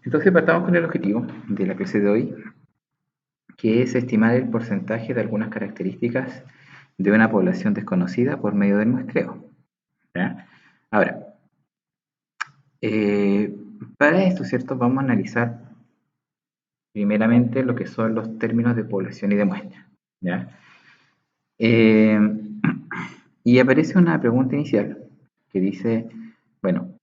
Entonces partamos con el objetivo de la clase de hoy, que es estimar el porcentaje de algunas características de una población desconocida por medio del muestreo. ¿Ya? Ahora, eh, para esto, ¿cierto? Vamos a analizar primeramente lo que son los términos de población y de muestra. ¿Ya? Eh, y aparece una pregunta inicial que dice, bueno,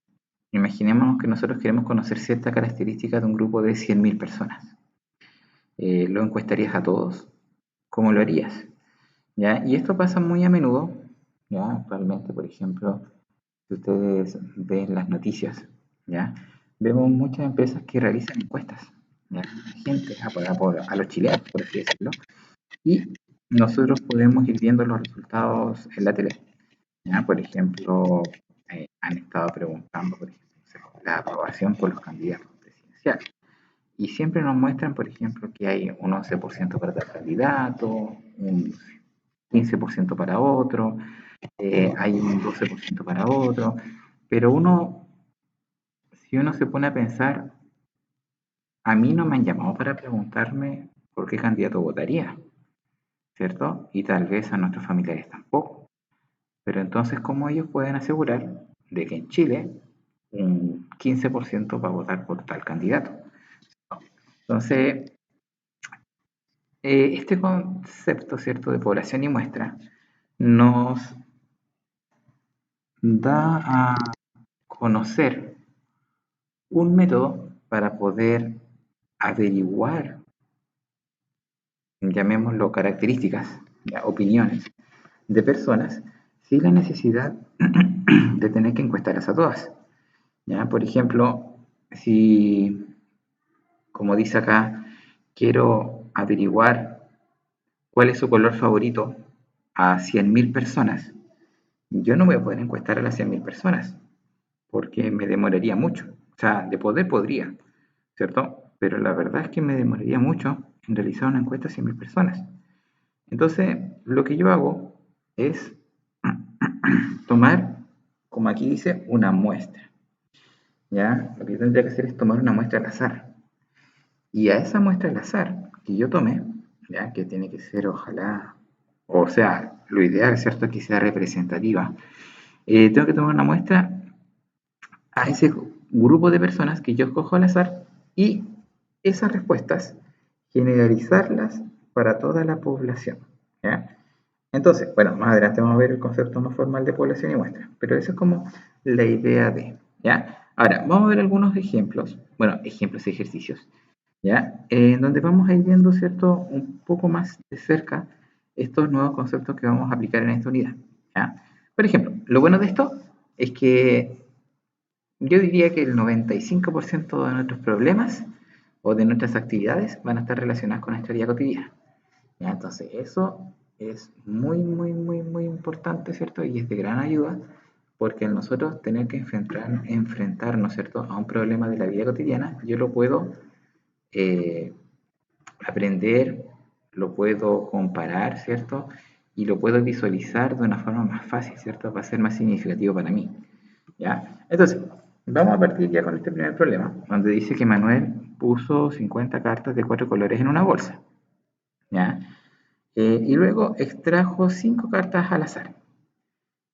imaginémonos que nosotros queremos conocer cierta característica de un grupo de 100.000 personas. ¿Lo encuestarías a todos? ¿Cómo lo harías? ¿Ya? Y esto pasa muy a menudo, ¿ya? Actualmente, por ejemplo, si ustedes ven las noticias, ¿ya? Vemos muchas empresas que realizan encuestas, ¿ya? A gente, a los chilenos, por así decirlo, y nosotros podemos ir viendo los resultados en la tele, ¿ya? Por ejemplo, han estado preguntando, por ejemplo, la aprobación por los candidatos presidenciales. Y siempre nos muestran, por ejemplo, que hay un 11% para tal candidato, un 15% para otro, hay un 12% para otro, pero si uno se pone a pensar, a mí no me han llamado para preguntarme por qué candidato votaría, ¿cierto? Y tal vez a nuestros familiares tampoco. Pero entonces, ¿cómo ellos pueden asegurar de que en Chile un 15% va a votar por tal candidato? Entonces, este concepto, ¿cierto?, de población y muestra nos da a conocer un método para poder averiguar, llamémoslo características, ya, opiniones de personas sin la necesidad de tener que encuestarlas a todas. ¿Ya? Por ejemplo, si, como dice acá, quiero averiguar cuál es su color favorito a 100.000 personas, yo no voy a poder encuestar a las 100.000 personas porque me demoraría mucho. O sea, de poder podría, ¿cierto? Pero la verdad es que me demoraría mucho en realizar una encuesta a 100.000 personas. Entonces, lo que yo hago es tomar, como aquí dice, una muestra. ¿Ya? Lo que yo tendría que hacer es tomar una muestra al azar. Y a esa muestra al azar que yo tomé, ¿ya? Que tiene que ser, ojalá, o sea, lo ideal, ¿cierto?, es que sea representativa. Tengo que tomar una muestra a ese grupo de personas que yo escojo al azar y esas respuestas generalizarlas para toda la población. ¿Ya? Entonces, bueno, más adelante vamos a ver el concepto más formal de población y muestra, pero eso es como la idea de, ¿ya? Ahora, vamos a ver algunos ejemplos, bueno, ejemplos y ejercicios, ¿ya? En donde vamos a ir viendo, ¿cierto?, un poco más de cerca estos nuevos conceptos que vamos a aplicar en esta unidad, ¿ya? Por ejemplo, lo bueno de esto es que yo diría que el 95% de nuestros problemas o de nuestras actividades van a estar relacionadas con nuestra vida cotidiana. ¿Ya? Entonces, eso es muy, muy, muy, muy importante, ¿cierto? Y es de gran ayuda porque nosotros tener que enfrentarnos, ¿cierto?, a un problema de la vida cotidiana, yo lo puedo eh, aprender, lo puedo comparar, ¿cierto? Y lo puedo visualizar de una forma más fácil, ¿cierto? Va a ser más significativo para mí. ¿Ya? Entonces, vamos a partir ya con este primer problema, donde dice que Manuel puso 50 cartas de 4 colores en una bolsa, ¿ya? Y luego extrajo 5 cartas al azar.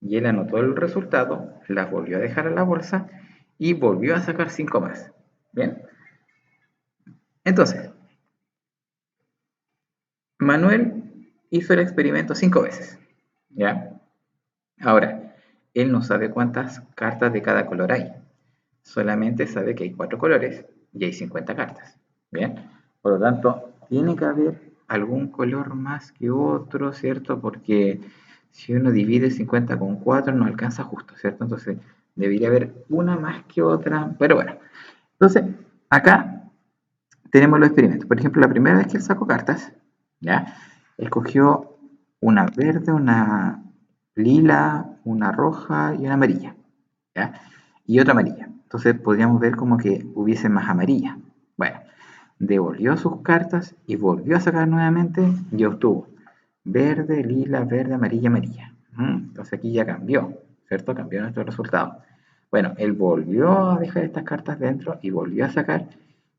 Y él anotó el resultado, las volvió a dejar en la bolsa y volvió a sacar 5 más. ¿Bien? Entonces, Manuel hizo el experimento 5 veces, ¿ya? Ahora, él no sabe cuántas cartas de cada color hay. Solamente sabe que hay 4 colores y hay 50 cartas. Bien, por lo tanto, tiene que haber algún color más que otro, ¿cierto? Porque si uno divide 50 con 4 no alcanza justo, ¿cierto? Entonces, debería haber una más que otra. Pero bueno, entonces, acá tenemos los experimentos. Por ejemplo, la primera vez que él sacó cartas, ¿ya? Escogió una verde, una lila, una roja y una amarilla, ¿ya? Y otra amarilla. Entonces podríamos ver como que hubiese más amarilla. Bueno, devolvió sus cartas y volvió a sacar nuevamente y obtuvo verde, lila, verde, amarilla, amarilla. Entonces aquí ya cambió, ¿cierto? Cambió nuestro resultado. Bueno, él volvió a dejar estas cartas dentro y volvió a sacar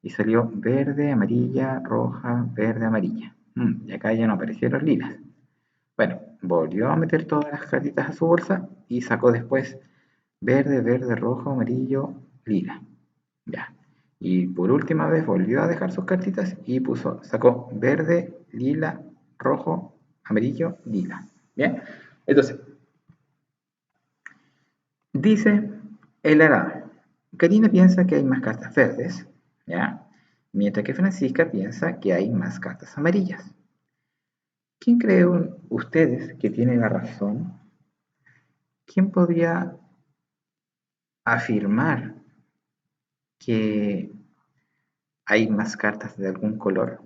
y salió verde, amarilla, roja, verde, amarilla. Y acá ya no aparecieron lilas. Bueno, volvió a meter todas las cartitas a su bolsa y sacó después verde, verde, rojo, amarillo, lila. Ya. Y por última vez volvió a dejar sus cartitas y sacó verde, lila, rojo, amarillo, lila. Bien. Entonces, dice el arado. Karina piensa que hay más cartas verdes, ¿ya? Mientras que Francisca piensa que hay más cartas amarillas. ¿Quién creen ustedes que tiene la razón? ¿Quién podría afirmar que hay más cartas de algún color?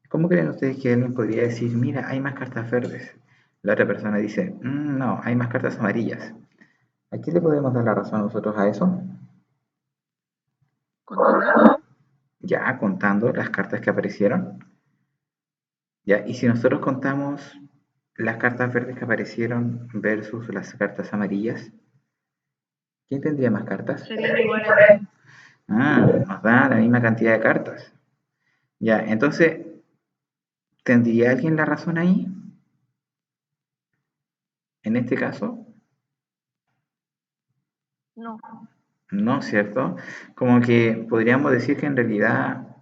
¿Cómo creen ustedes que alguien podría decir, mira, hay más cartas verdes? La otra persona dice, no, hay más cartas amarillas. ¿A quién le podemos dar la razón nosotros a eso? ¿Contando? Ya contando las cartas que aparecieron. Ya, y si nosotros contamos las cartas verdes que aparecieron versus las cartas amarillas, ¿quién tendría más cartas? Serían iguales. Nos da la misma cantidad de cartas. Ya, entonces, ¿tendría alguien la razón ahí? En este caso, No. no, ¿cierto? Como que podríamos decir que en realidad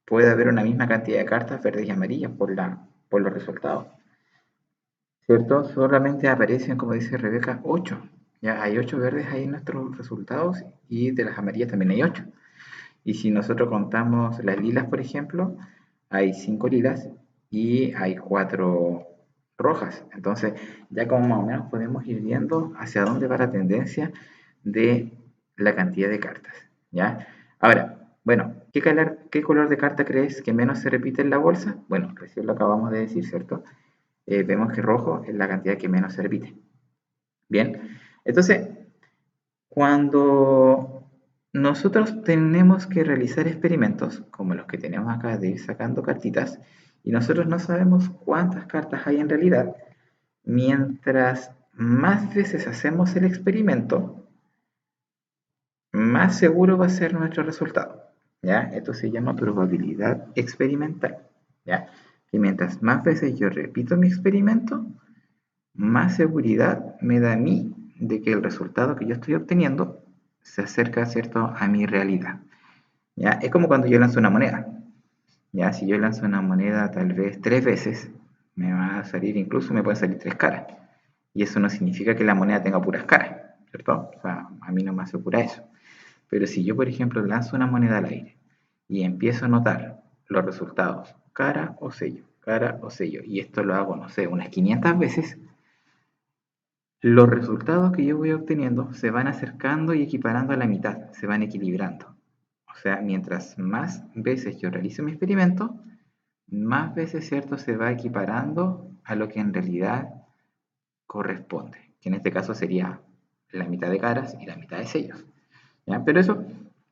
puede haber una misma cantidad de cartas verdes y amarillas por los resultados, ¿cierto? Solamente aparecen, como dice Rebeca, 8. Ya hay 8 verdes ahí en nuestros resultados y de las amarillas también hay 8. Y si nosotros contamos las lilas, por ejemplo, hay 5 lilas y hay 4 rojas. Entonces, ya como más o menos podemos ir viendo hacia dónde va la tendencia de la cantidad de cartas. ¿Ya? Ahora, bueno, ¿qué color de carta crees que menos se repite en la bolsa? Bueno, recién lo acabamos de decir, ¿cierto? Vemos que rojo es la cantidad que menos se repite. Bien, entonces, cuando nosotros tenemos que realizar experimentos, como los que tenemos acá de ir sacando cartitas, y nosotros no sabemos cuántas cartas hay en realidad, mientras más veces hacemos el experimento, más seguro va a ser nuestro resultado. ¿Ya? Esto se llama probabilidad experimental. ¿Ya? Y mientras más veces yo repito mi experimento, más seguridad me da a mí de que el resultado que yo estoy obteniendo se acerca, ¿cierto?, a mi realidad. ¿Ya? Es como cuando yo lanzo una moneda. ¿Ya? Si yo lanzo una moneda tal vez 3 veces, me va a salir, incluso me pueden salir 3 caras. Y eso no significa que la moneda tenga puras caras, ¿cierto? O sea, a mí no me asegura eso. Pero si yo, por ejemplo, lanzo una moneda al aire y empiezo a notar los resultados, cara o sello, y esto lo hago, no sé, unas 500 veces, los resultados que yo voy obteniendo se van acercando y equiparando a la mitad, se van equilibrando. O sea, mientras más veces yo realizo mi experimento, más veces, ¿cierto?, se va equiparando a lo que en realidad corresponde, que en este caso sería la mitad de caras y la mitad de sellos. ¿Ya? Pero eso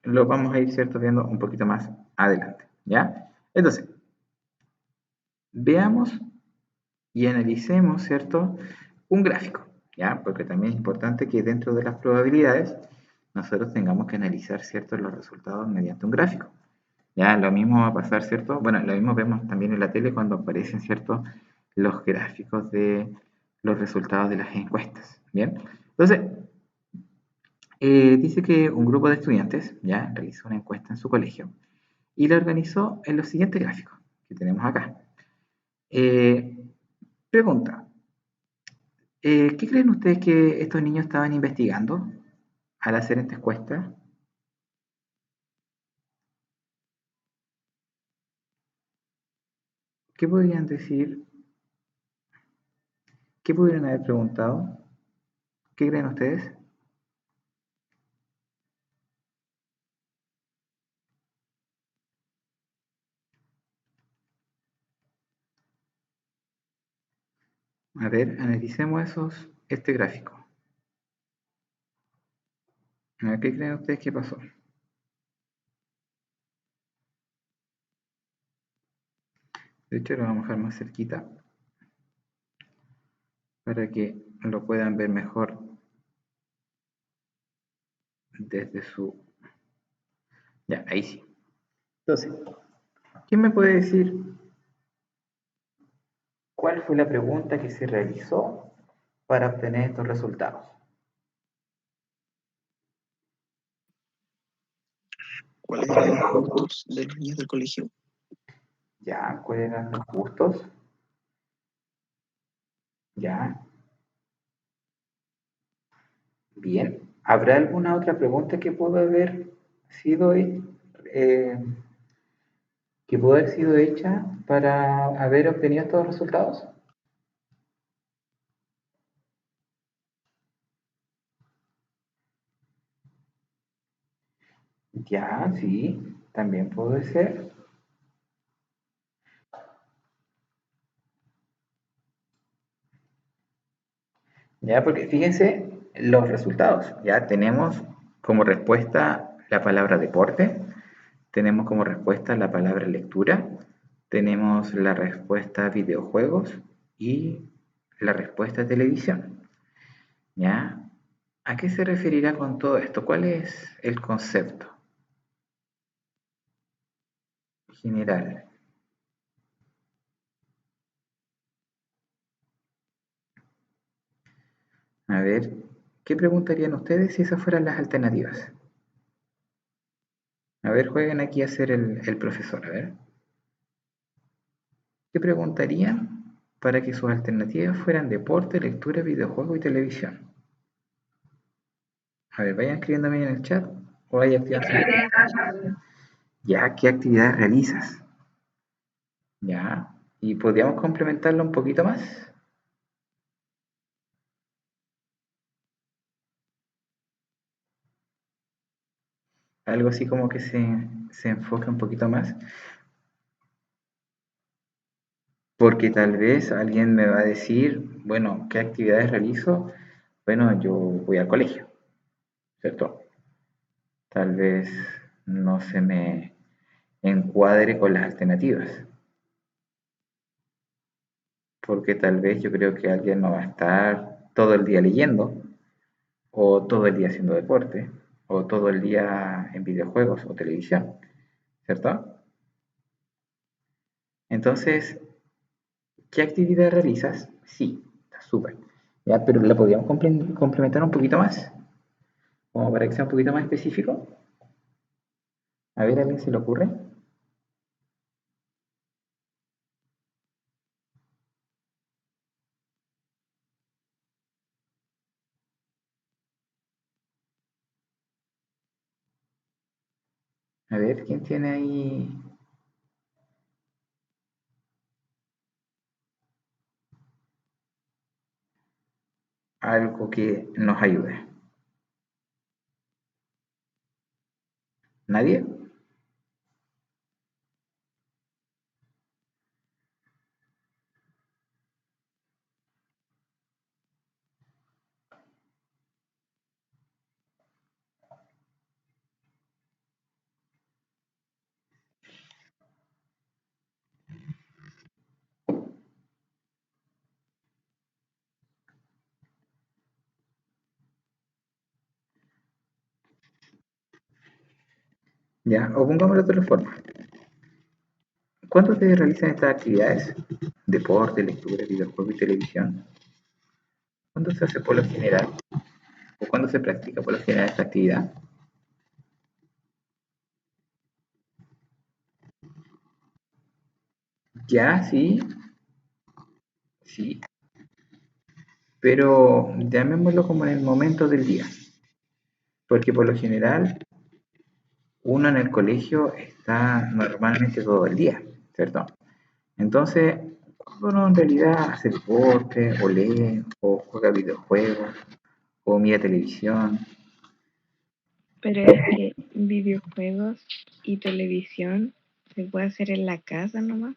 lo vamos a ir, ¿cierto?, viendo un poquito más adelante. ¿Ya? Entonces, veamos y analicemos, ¿cierto?, un gráfico, ¿ya? Porque también es importante que dentro de las probabilidades nosotros tengamos que analizar, ¿cierto?, los resultados mediante un gráfico. Ya, lo mismo va a pasar, ¿cierto? Bueno, lo mismo vemos también en la tele cuando aparecen, ¿cierto?, los gráficos de los resultados de las encuestas, ¿bien? Entonces, dice que un grupo de estudiantes, ya, realizó una encuesta en su colegio y la organizó en los siguientes gráficos que tenemos acá. Eh, Pregunta, ¿qué creen ustedes que estos niños estaban investigando al hacer esta encuesta? ¿Qué podrían decir? ¿Qué pudieran haber preguntado? ¿Qué creen ustedes? A ver, analicemos este gráfico. A ver, ¿qué creen ustedes que pasó? De hecho, lo vamos a dejar más cerquita para que lo puedan ver mejor desde su... Ya, ahí sí. Entonces, ¿quién me puede decir cuál fue la pregunta que se realizó para obtener estos resultados? ¿Cuáles eran los gustos de los niños del colegio? Ya, ¿cuáles eran los gustos? Ya, bien. ¿Habrá alguna otra pregunta que pudo haber sido, eh, que pudo haber sido hecha para haber obtenido estos resultados? Ya, sí, también puede ser. Ya, porque fíjense los resultados. Ya tenemos como respuesta la palabra deporte, tenemos como respuesta la palabra lectura, tenemos la respuesta videojuegos y la respuesta televisión. ¿Ya? ¿A qué se referirá con todo esto? ¿Cuál es el concepto general? A ver, ¿qué preguntarían ustedes si esas fueran las alternativas? A ver, jueguen aquí a ser el profesor, a ver. ¿Qué preguntarían para que sus alternativas fueran deporte, lectura, videojuego y televisión? A ver, vayan escribiéndome en el chat o hay actividades. Ya, ¿qué actividades realizas? Ya, y podríamos complementarlo un poquito más. Algo así como que se enfoque un poquito más. Porque tal vez alguien me va a decir, bueno, ¿qué actividades realizo? Bueno, yo voy al colegio, ¿cierto? Tal vez no se me encuadre con las alternativas, porque tal vez yo creo que alguien no va a estar todo el día leyendo, o todo el día haciendo deporte, o todo el día en videojuegos o televisión, ¿cierto? Entonces, ¿qué actividad realizas? Sí, está súper. Ya, pero la podríamos complementar un poquito más, como para que sea un poquito más específico. A ver, ¿a alguien se le ocurre? A ver, ¿quién tiene ahí algo que nos ayude? ¿Nadie? Ya, o pongámoslo de otra forma. ¿Cuándo se realizan estas actividades? Deporte, lectura, videojuego y televisión. ¿Cuándo se hace por lo general? ¿O cuándo se practica por lo general esta actividad? Ya, sí, sí, pero llamémoslo como en el momento del día, porque por lo general uno en el colegio está normalmente todo el día, ¿cierto? Entonces, cuando uno en realidad hace deporte, o lee, o juega videojuegos, o mira televisión, Pero es que videojuegos y televisión se puede hacer en la casa nomás.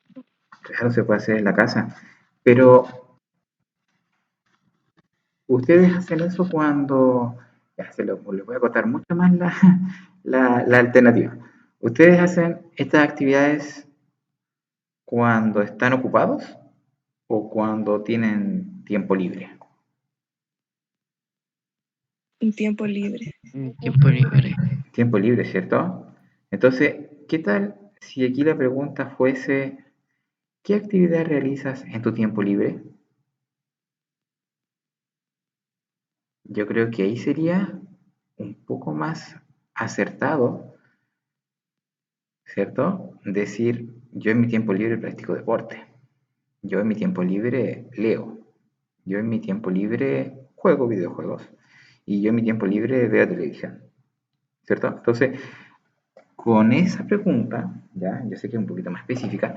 claro, se puede hacer en la casa, pero ustedes hacen eso cuando, ya les voy a contar mucho más la alternativa. Ustedes hacen estas actividades cuando están ocupados o cuando tienen tiempo libre? Un tiempo libre. Tiempo libre. Tiempo libre, ¿cierto? Entonces, ¿qué tal si aquí la pregunta fuese, ¿qué actividad realizas en tu tiempo libre? Yo creo que ahí sería un poco más acertado, ¿cierto? Decir, yo en mi tiempo libre practico deporte, yo en mi tiempo libre leo, yo en mi tiempo libre juego videojuegos y yo en mi tiempo libre veo televisión, ¿cierto? Entonces, con esa pregunta, ya, yo sé que es un poquito más específica,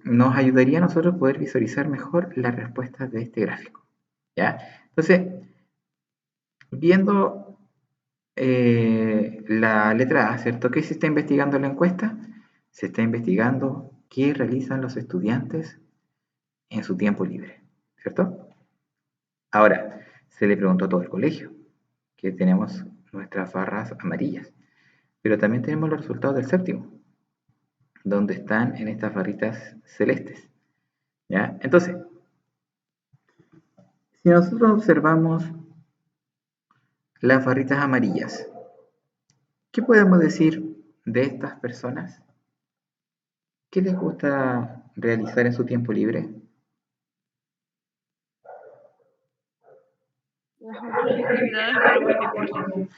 nos ayudaría a nosotros poder visualizar mejor las respuestas de este gráfico, ¿ya? Entonces, viendo la letra A, ¿cierto? ¿Qué se está investigando en la encuesta? Se está investigando qué realizan los estudiantes en su tiempo libre, ¿cierto? Ahora, se le preguntó a todo el colegio, que tenemos nuestras barras amarillas, pero también tenemos los resultados del séptimo, donde están en estas barritas celestes, ¿ya? Entonces, si nosotros observamos las barritas amarillas, ¿qué podemos decir de estas personas? ¿Qué les gusta realizar en su tiempo libre? Las otras actividades, pero particulares.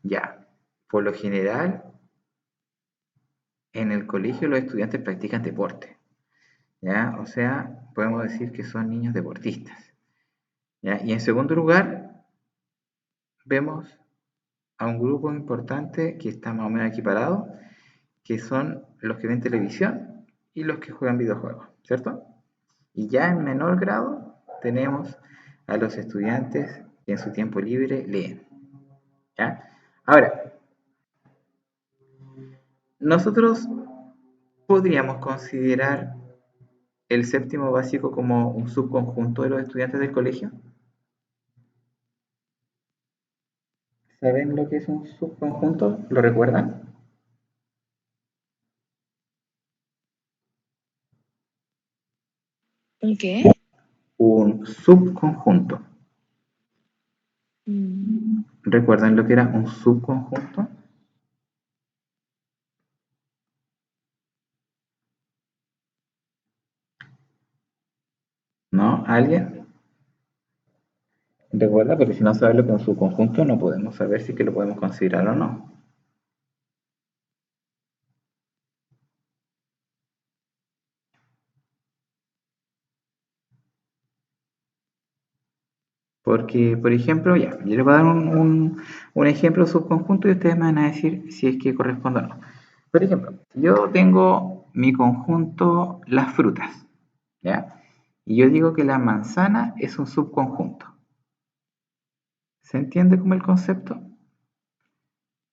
Ya, por lo general, en el colegio los estudiantes practican deporte, ¿ya? O sea, podemos decir que son niños deportistas, ¿ya? Y en segundo lugar, vemos a un grupo importante que está más o menos equiparado, que son los que ven televisión y los que juegan videojuegos, ¿cierto? Y ya en menor grado tenemos a los estudiantes que en su tiempo libre leen, ¿ya? Ahora, nosotros podríamos considerar el séptimo básico como un subconjunto de los estudiantes del colegio. ¿Saben lo que es un subconjunto? ¿Lo recuerdan? ¿Un qué? Un subconjunto. Mm, ¿Recuerdan lo que era un subconjunto? ¿No? ¿Alguien? Recuerda, porque si no sabe lo que es un subconjunto, no podemos saber si que lo podemos considerar o no. Porque, por ejemplo, ya, yo les voy a dar un ejemplo subconjunto y ustedes me van a decir si es que corresponde o no. Por ejemplo, yo tengo mi conjunto las frutas, ¿ya? Y yo digo que la manzana es un subconjunto. ¿Se entiende como el concepto?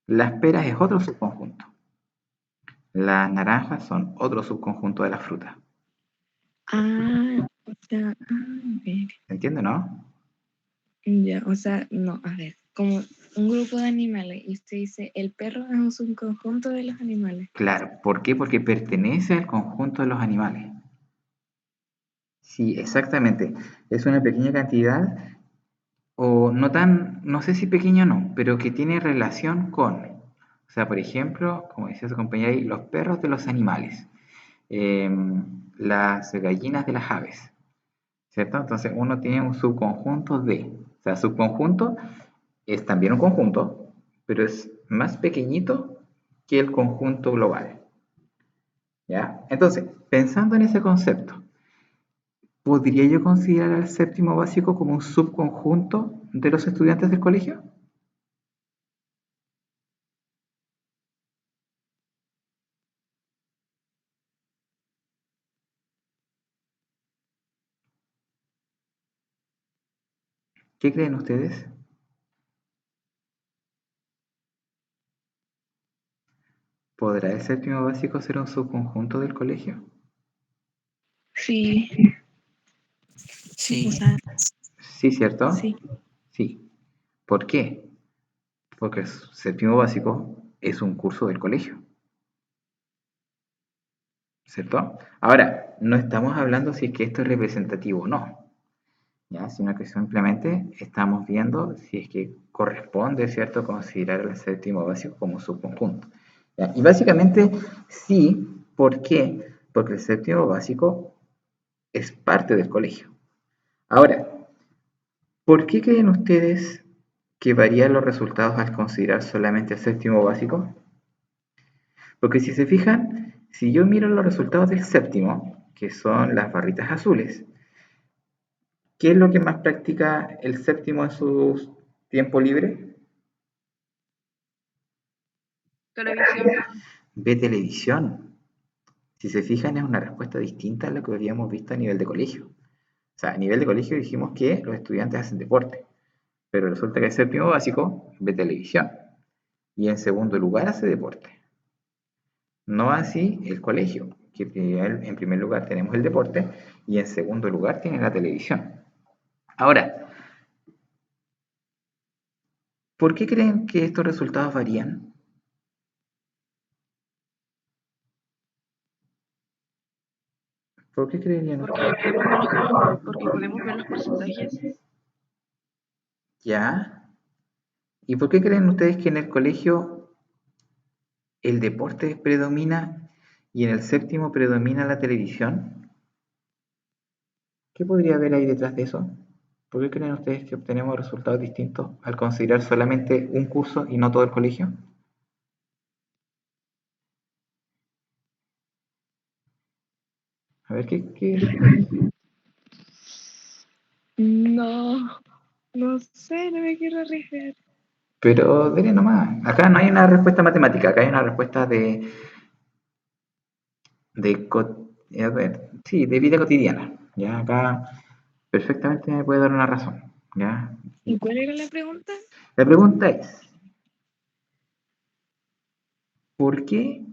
Las peras es otro subconjunto. Las naranjas son otro subconjunto de la fruta. o sea, a ver. ¿Se entiende, no? Ya, o sea, no, a ver, como un grupo de animales y usted dice, el perro es un subconjunto de los animales. Claro. ¿Por qué? Porque pertenece al conjunto de los animales. Sí, exactamente. Es una pequeña cantidad, o no tan, no sé si pequeño o no, pero que tiene relación con, o sea, por ejemplo, como decía su compañera ahí, los perros de los animales, las gallinas de las aves, ¿cierto? Entonces uno tiene un subconjunto de, o sea, subconjunto es también un conjunto, pero es más pequeñito que el conjunto global, ¿ya? Entonces, pensando en ese concepto, ¿podría yo considerar al séptimo básico como un subconjunto de los estudiantes del colegio? ¿Qué creen ustedes? ¿Podrá el séptimo básico ser un subconjunto del colegio? Sí, Sí. o sea, Sí, ¿cierto? sí. Sí. ¿Por qué? Porque el séptimo básico es un curso del colegio, ¿cierto? Ahora, no estamos hablando si es que esto es representativo o no, ¿ya? Sino que simplemente estamos viendo si es que corresponde, ¿cierto?, considerar el séptimo básico como subconjunto. ¿Ya? Y básicamente sí, ¿por qué? Porque el séptimo básico es parte del colegio. Ahora, ¿por qué creen ustedes que varían los resultados al considerar solamente el séptimo básico? Porque si se fijan, si yo miro los resultados del séptimo, que son las barritas azules, ¿qué es lo que más practica el séptimo en su tiempo libre? Televisión. Ve televisión. Si se fijan, es una respuesta distinta a lo que habíamos visto a nivel de colegio. O sea, a nivel de colegio dijimos que los estudiantes hacen deporte, pero resulta que el séptimo básico ve televisión y en segundo lugar hace deporte. No así el colegio, que en primer lugar tenemos el deporte y en segundo lugar tiene la televisión. Ahora, ¿por qué creen que estos resultados varían? ¿Por qué creerían ustedes? Porque podemos ver los porcentajes. ¿Ya? ¿Y por qué creen ustedes que en el colegio el deporte predomina y en el séptimo predomina la televisión? ¿Qué podría haber ahí detrás de eso? ¿Por qué creen ustedes que obtenemos resultados distintos al considerar solamente un curso y no todo el colegio? A ver, No, no sé, no me quiero arriesgar. Pero denle nomás. Acá no hay una respuesta matemática, acá hay una respuesta a ver, sí, de vida cotidiana. Ya acá perfectamente me puede dar una razón. ¿Ya? ¿Y cuál era la pregunta? La pregunta es, ¿por qué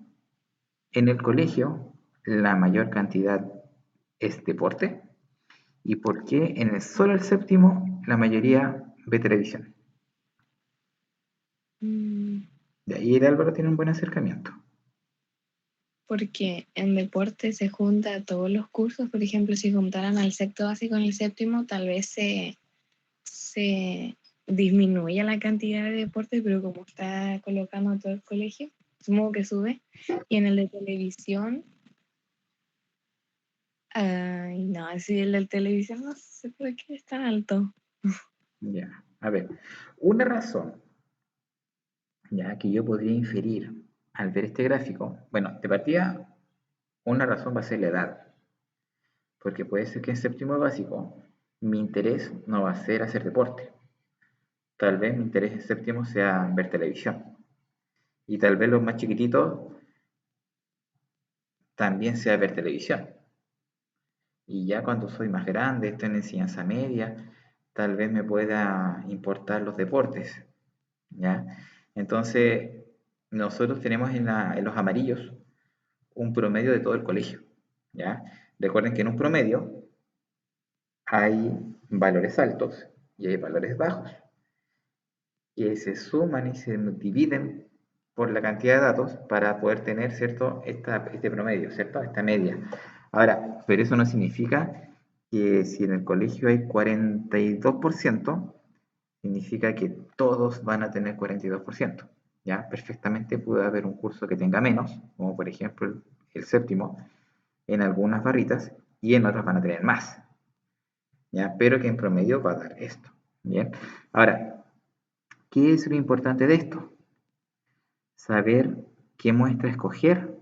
en el colegio la mayor cantidad es deporte? ¿Y por qué en solo el séptimo la mayoría ve televisión? Mm, De ahí el Álvaro tiene un buen acercamiento. Porque en deporte se junta todos los cursos. Por ejemplo, si juntaran al sexto básico con el séptimo, tal vez se disminuye la cantidad de deporte, pero como está colocando todo el colegio, supongo que sube. Y en el de televisión, ay, no, si el de televisión no sé por qué es tan alto. Ya, a ver, una razón ya que yo podría inferir al ver este gráfico, bueno, de partida, una razón va a ser la edad, porque puede ser que en séptimo básico mi interés no va a ser hacer deporte, tal vez mi interés en séptimo sea ver televisión, y tal vez los más chiquititos también sea ver televisión, y ya cuando soy más grande, estoy en enseñanza media, tal vez me pueda importar los deportes, ¿ya? Entonces, nosotros tenemos en los amarillos un promedio de todo el colegio, ¿ya? Recuerden que en un promedio hay valores altos y hay valores bajos, que se suman y se dividen por la cantidad de datos para poder tener, ¿cierto?, este promedio, ¿cierto?, esta media. Ahora, pero eso no significa que si en el colegio hay 42%, significa que todos van a tener 42%. ¿Ya? Perfectamente puede haber un curso que tenga menos, como por ejemplo el séptimo, en algunas barritas, y en otras van a tener más. ¿Ya? Pero que en promedio va a dar esto. ¿Bien? Ahora, ¿qué es lo importante de esto? Saber qué muestra escoger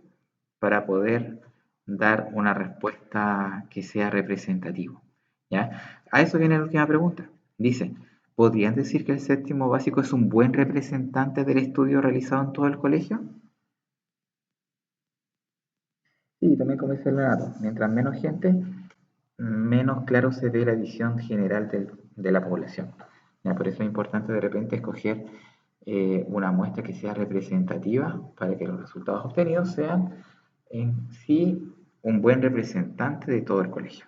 para poder dar una respuesta que sea representativa. ¿Ya? A eso viene la última pregunta. Dice, ¿podrían decir que el séptimo básico es un buen representante del estudio realizado en todo el colegio? Sí, también como dice el Leonardo, mientras menos gente, menos claro se ve la visión general de la población. ¿Ya? Por eso es importante de repente escoger una muestra que sea representativa para que los resultados obtenidos sean en sí un buen representante de todo el colegio.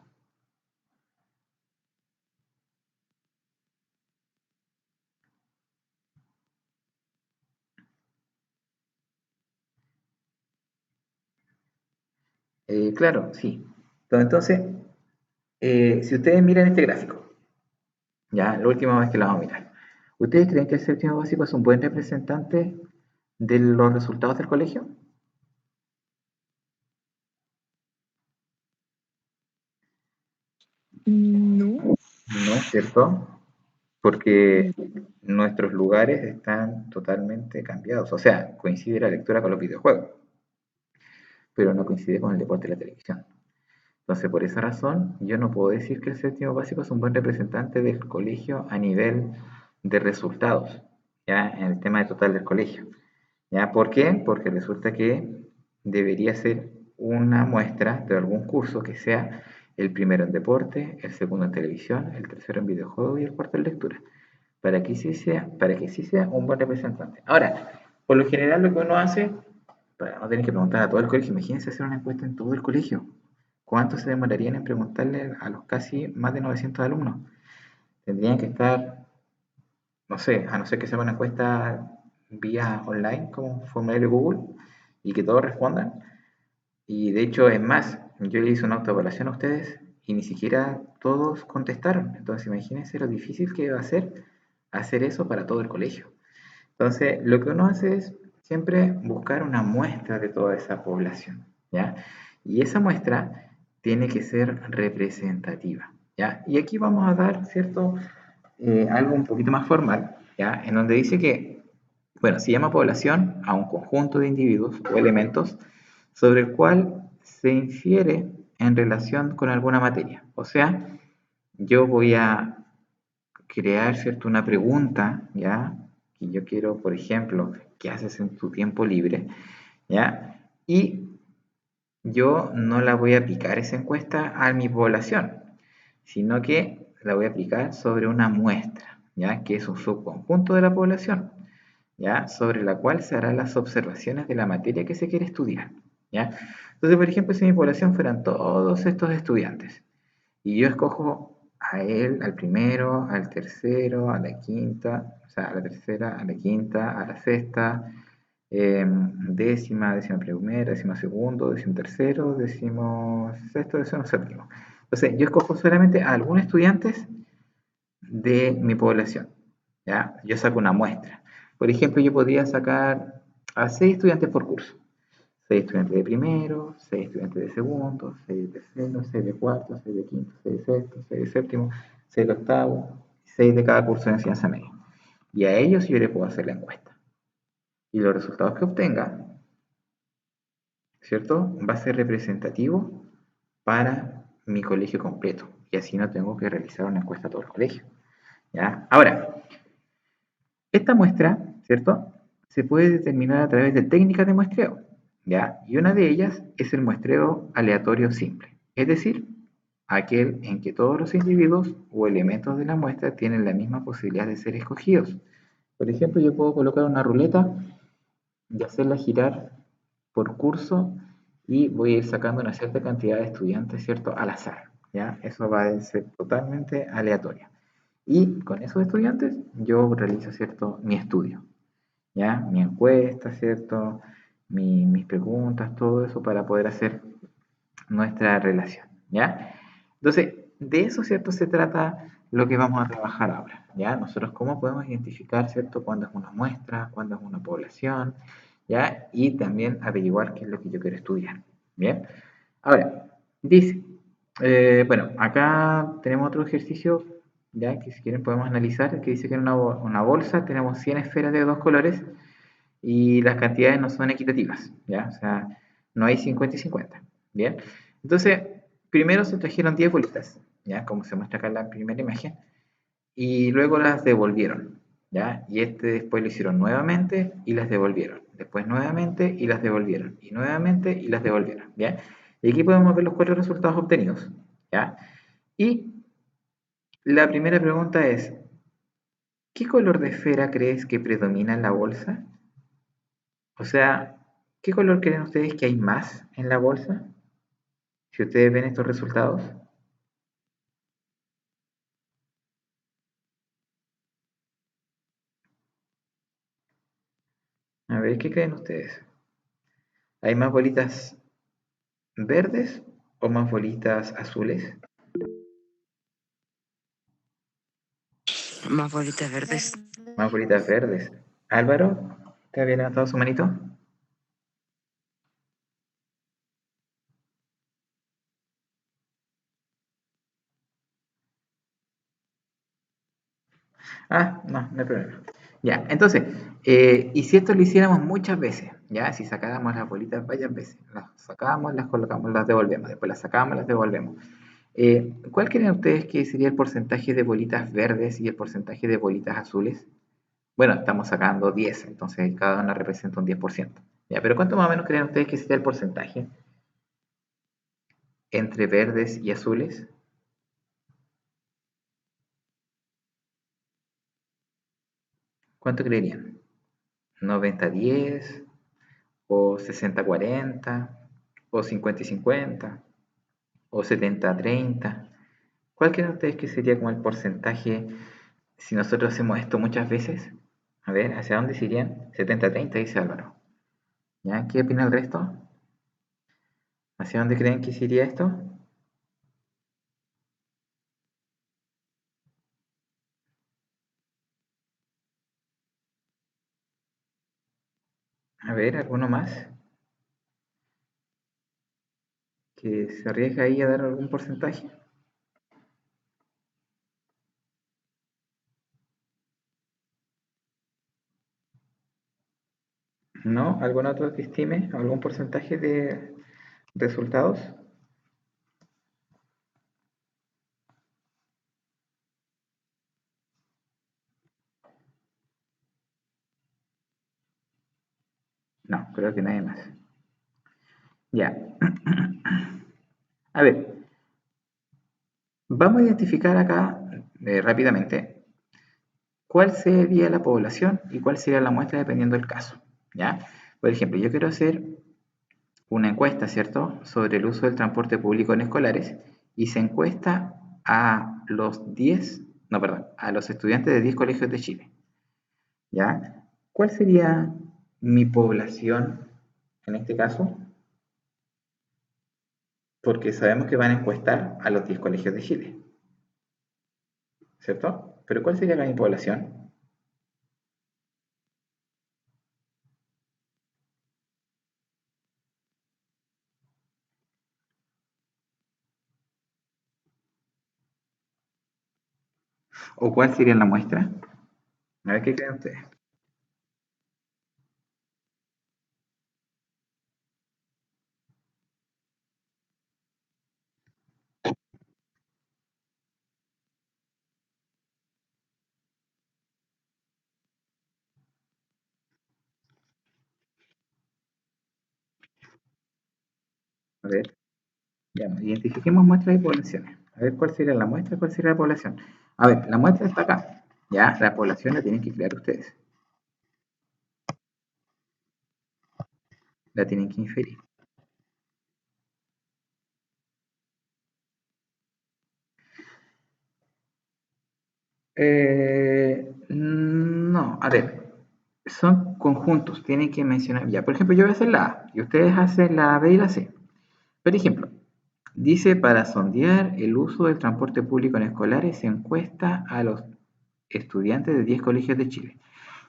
Claro, sí. Entonces, si ustedes miran este gráfico, ya, la última vez que lo vamos a mirar, ¿ustedes creen que el séptimo básico es un buen representante de los resultados del colegio? No. No, ¿cierto? Porque nuestros lugares están totalmente cambiados. O sea, coincide la lectura con los videojuegos, pero no coincide con el deporte y la televisión. Entonces, por esa razón, yo no puedo decir que el séptimo básico es un buen representante del colegio a nivel de resultados, ¿ya? En el tema de total del colegio. ¿Ya? ¿Por qué? Porque resulta que debería ser una muestra de algún curso que sea el primero en deporte, el segundo en televisión, el tercero en videojuegos y el cuarto en lectura, para que sí sea un buen representante. Ahora, por lo general lo que uno hace, para no tener que preguntar a todo el colegio, imagínense hacer una encuesta en todo el colegio. ¿Cuánto se demorarían en preguntarle a los casi más de 900 alumnos? Tendrían que estar, no sé, a no ser que sea una encuesta vía online como formulario Google y que todos respondan. Y de hecho, es más, yo le hice una autoevaluación a ustedes y ni siquiera todos contestaron. Entonces, imagínense lo difícil que va a ser hacer eso para todo el colegio. Entonces, lo que uno hace es siempre buscar una muestra de toda esa población, ¿ya? Y esa muestra tiene que ser representativa, ¿ya? Y aquí vamos a dar, ¿cierto? Algo un poquito más formal, ¿ya? En donde dice que, bueno, se llama población a un conjunto de individuos o elementos sobre el cual se infiere en relación con alguna materia. O sea, yo voy a crear, ¿cierto? Una pregunta, ¿ya? Y yo quiero, por ejemplo, ¿qué haces en tu tiempo libre? ¿Ya? Y yo no la voy a aplicar esa encuesta a mi población, sino que la voy a aplicar sobre una muestra, ¿ya? Que es un subconjunto de la población, ¿ya? Sobre la cual se harán las observaciones de la materia que se quiere estudiar, ¿ya? Entonces, por ejemplo, si mi población fueran todos estos estudiantes, y yo escojo a él, al primero, al tercero, a la quinta, o sea, a la tercera, a la quinta, a la sexta, décima, décima primera, décima segundo, décimo tercero, décimo sexto, décimo séptimo. Entonces, yo escojo solamente a algunos estudiantes de mi población, ¿ya? Yo saco una muestra. Por ejemplo, yo podría sacar a 6 estudiantes por curso. 6 estudiantes de primero, 6 estudiantes de segundo, 6 de tercero, 6 de cuarto, 6 de quinto, 6 de sexto, 6 de séptimo, 6 de octavo, 6 de cada curso de enseñanza media. Y a ellos yo les puedo hacer la encuesta. Y los resultados que obtenga, ¿cierto? Va a ser representativo para mi colegio completo. Y así no tengo que realizar una encuesta a todo el colegio, ¿ya? Ahora, esta muestra, ¿cierto? Se puede determinar a través de técnicas de muestreo, ¿ya? Y una de ellas es el muestreo aleatorio simple, es decir, aquel en que todos los individuos o elementos de la muestra tienen la misma posibilidad de ser escogidos. Por ejemplo, yo puedo colocar una ruleta y hacerla girar por curso y voy a ir sacando una cierta cantidad de estudiantes, ¿cierto? Al azar, ¿ya? Eso va a ser totalmente aleatorio. Y con esos estudiantes yo realizo, ¿cierto? Mi estudio, ¿ya? Mi encuesta, ¿cierto? Mis preguntas, todo eso para poder hacer nuestra relación, ¿ya? Entonces, de eso, ¿cierto? Se trata lo que vamos a trabajar ahora, ¿ya? Nosotros cómo podemos identificar, ¿cierto? Cuándo es una muestra, cuándo es una población, ¿ya? Y también averiguar qué es lo que yo quiero estudiar, ¿bien? Ahora, dice, bueno, acá tenemos otro ejercicio, ya que si quieren podemos analizar, que dice que en una bolsa tenemos 100 esferas de dos colores y las cantidades no son equitativas, ¿ya? O sea, no hay 50 y 50, ¿bien? Entonces, primero se trajeron 10 bolitas, ¿ya? Como se muestra acá en la primera imagen, y luego las devolvieron, ¿ya? Y este después lo hicieron nuevamente y las devolvieron, después nuevamente y las devolvieron, y nuevamente y las devolvieron, ¿ya? Y aquí podemos ver los 4 resultados obtenidos, ¿ya? Y la primera pregunta es, ¿qué color de esfera crees que predomina en la bolsa? O sea, ¿qué color creen ustedes que hay más en la bolsa? Si ustedes ven estos resultados. A ver, ¿qué creen ustedes? ¿Hay más bolitas verdes o más bolitas azules? Más bolitas verdes. Más bolitas verdes. Álvaro, ¿te había levantado su manito? Ah, no, no hay problema. Ya, entonces, y si esto lo hiciéramos muchas veces, ya, si sacáramos las bolitas varias veces, las sacábamos, las colocamos, las devolvemos, después las sacábamos, las devolvemos. ¿Cuál creen ustedes que sería el porcentaje de bolitas verdes y el porcentaje de bolitas azules? Bueno, estamos sacando 10, entonces cada una representa un 10%. Ya, pero ¿cuánto más o menos creen ustedes que sería el porcentaje entre verdes y azules? ¿Cuánto creerían? ¿90-10? ¿O 60-40? ¿O 50-50? ¿O 70-30? ¿Cuál creen ustedes que sería como el porcentaje si nosotros hacemos esto muchas veces? A ver, ¿hacia dónde se irían? 70-30, dice Álvaro. ¿Ya? ¿Qué opina el resto? ¿Hacia dónde creen que se iría esto? A ver, ¿alguno más que se arriesga ahí a dar algún porcentaje? ¿No? ¿Algún otro que estime algún porcentaje de resultados? No, creo que nadie más. Ya. A ver, vamos a identificar acá rápidamente cuál sería la población y cuál sería la muestra dependiendo del caso. ¿Ya? Por ejemplo, yo quiero hacer una encuesta, ¿cierto?, sobre el uso del transporte público en escolares y se encuesta a los 10, no, perdón, a los estudiantes de 10 colegios de Chile. ¿Ya? ¿Cuál sería mi población en este caso? Porque sabemos que van a encuestar a los 10 colegios de Chile, ¿cierto? Pero ¿cuál sería mi población? ¿O cuál sería la muestra? A ver qué creen ustedes. A ver, ya, identifiquemos muestras y poblaciones. A ver cuál sería la muestra y cuál sería la población. A ver, la muestra está acá. Ya, la población la tienen que crear ustedes. La tienen que inferir. No, a ver, son conjuntos, tienen que mencionar. Ya, por ejemplo, yo voy a hacer la A y ustedes hacen la B y la C. Por ejemplo, dice para sondear el uso del transporte público en escolares se encuesta a los estudiantes de 10 colegios de Chile.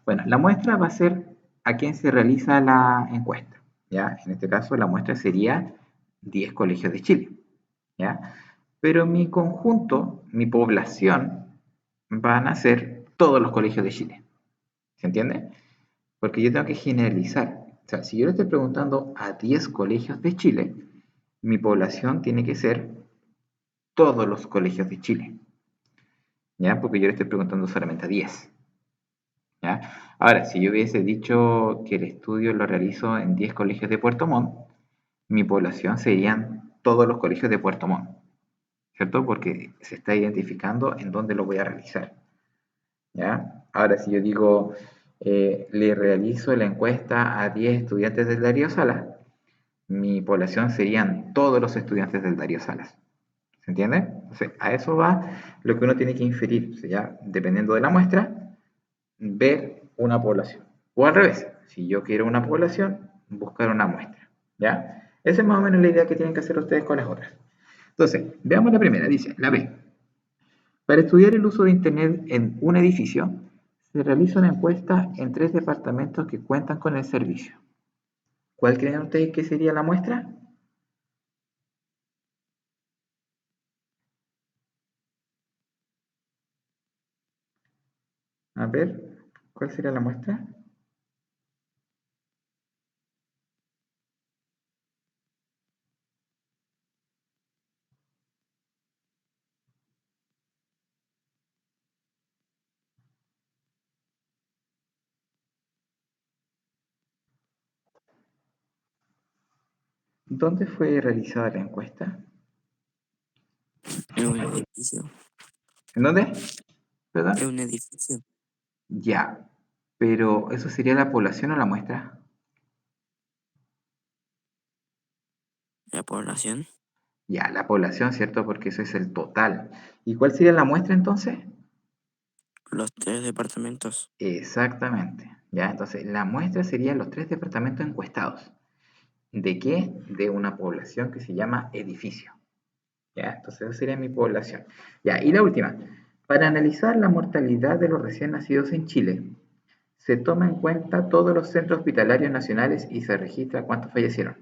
Bueno, la muestra va a ser a quién se realiza la encuesta. ¿Ya? En este caso, la muestra sería 10 colegios de Chile. ¿Ya? Pero mi conjunto, mi población, van a ser todos los colegios de Chile. ¿Se entiende? Porque yo tengo que generalizar. O sea, si yo le estoy preguntando a 10 colegios de Chile, mi población tiene que ser todos los colegios de Chile. ¿Ya? Porque yo le estoy preguntando solamente a 10. ¿Ya? Ahora, si yo hubiese dicho que el estudio lo realizo en 10 colegios de Puerto Montt, mi población serían todos los colegios de Puerto Montt, ¿cierto? Porque se está identificando en dónde lo voy a realizar. ¿Ya? Ahora, si yo digo, le realizo la encuesta a 10 estudiantes del Darío Salas, mi población serían todos los estudiantes del Darío Salas. ¿Se entiende? Entonces, a eso va lo que uno tiene que inferir. O sea, ya, dependiendo de la muestra, ver una población. O al revés, si yo quiero una población, buscar una muestra. ¿Ya? Esa es más o menos la idea que tienen que hacer ustedes con las otras. Entonces, veamos la primera, dice, la B. Para estudiar el uso de Internet en un edificio, se realiza una encuesta en 3 departamentos que cuentan con el servicio. ¿Cuál creen ustedes que sería la muestra? A ver, ¿cuál sería la muestra? ¿Dónde fue realizada la encuesta? En un edificio. ¿En dónde? ¿Perdón? En un edificio. Ya, pero ¿eso sería la población o la muestra? La población. Ya, la población, ¿cierto? Porque eso es el total. ¿Y cuál sería la muestra entonces? Los 3 departamentos. Exactamente. Ya, entonces la muestra serían los 3 departamentos encuestados. ¿De qué? De una población que se llama edificio. Ya, entonces esa sería mi población. Ya, y la última. Para analizar la mortalidad de los recién nacidos en Chile, se toma en cuenta todos los centros hospitalarios nacionales y se registra cuántos fallecieron.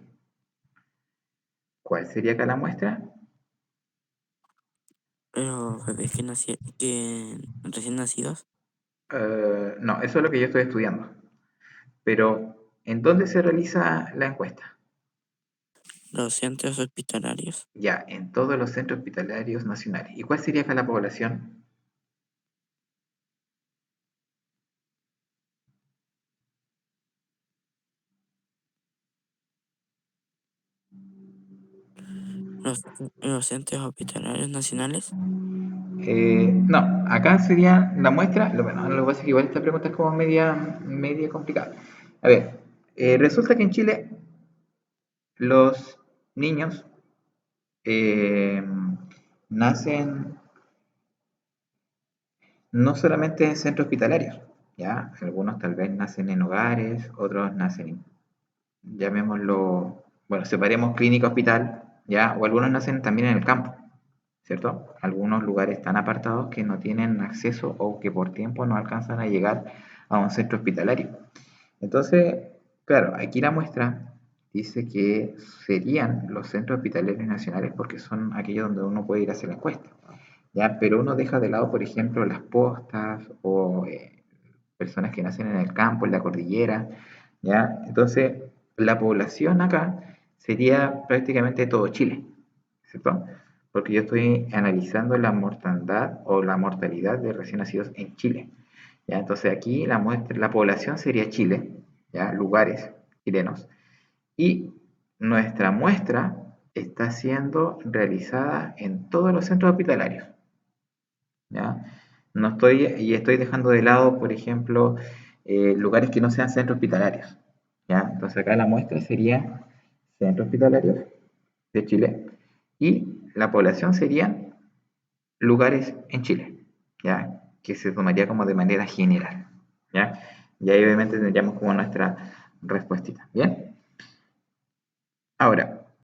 ¿Cuál sería acá la muestra? Pero bebés que recién nacidos. No, eso es lo que yo estoy estudiando. Pero, ¿en dónde se realiza la encuesta? Los centros hospitalarios. Ya, en todos los centros hospitalarios nacionales. ¿Y cuál sería acá la población? Los centros hospitalarios nacionales. No, acá sería la muestra. Bueno, lo que pasa es que igual esta pregunta es como media complicada. A ver, resulta que en Chile los niños eh, nacen no solamente en centros hospitalarios, ¿ya? Algunos tal vez nacen en hogares, otros nacen en, llamémoslo, bueno, separemos clínica, hospital, ¿ya? O algunos nacen también en el campo, ¿cierto? Algunos lugares tan apartados que no tienen acceso o que por tiempo no alcanzan a llegar a un centro hospitalario. Entonces, claro, aquí la muestra dice que serían los centros hospitalarios nacionales porque son aquellos donde uno puede ir a hacer la encuesta. ¿Ya? Pero uno deja de lado, por ejemplo, las postas o personas que nacen en el campo, en la cordillera, ¿ya? Entonces, la población acá sería prácticamente todo Chile, ¿cierto? Porque yo estoy analizando la mortandad o la mortalidad de recién nacidos en Chile, ¿ya? Entonces aquí la población sería Chile, ¿ya? Lugares chilenos, y nuestra muestra está siendo realizada en todos los centros hospitalarios. ¿Ya? No estoy, y estoy dejando de lado, por ejemplo, lugares que no sean centros hospitalarios, ¿ya? Entonces acá la muestra sería centros hospitalarios de Chile y la población serían lugares en Chile, ¿ya? Que se tomaría como de manera general, ¿ya? Y ahí obviamente tendríamos como nuestra respuesta, ¿bien? Ahora,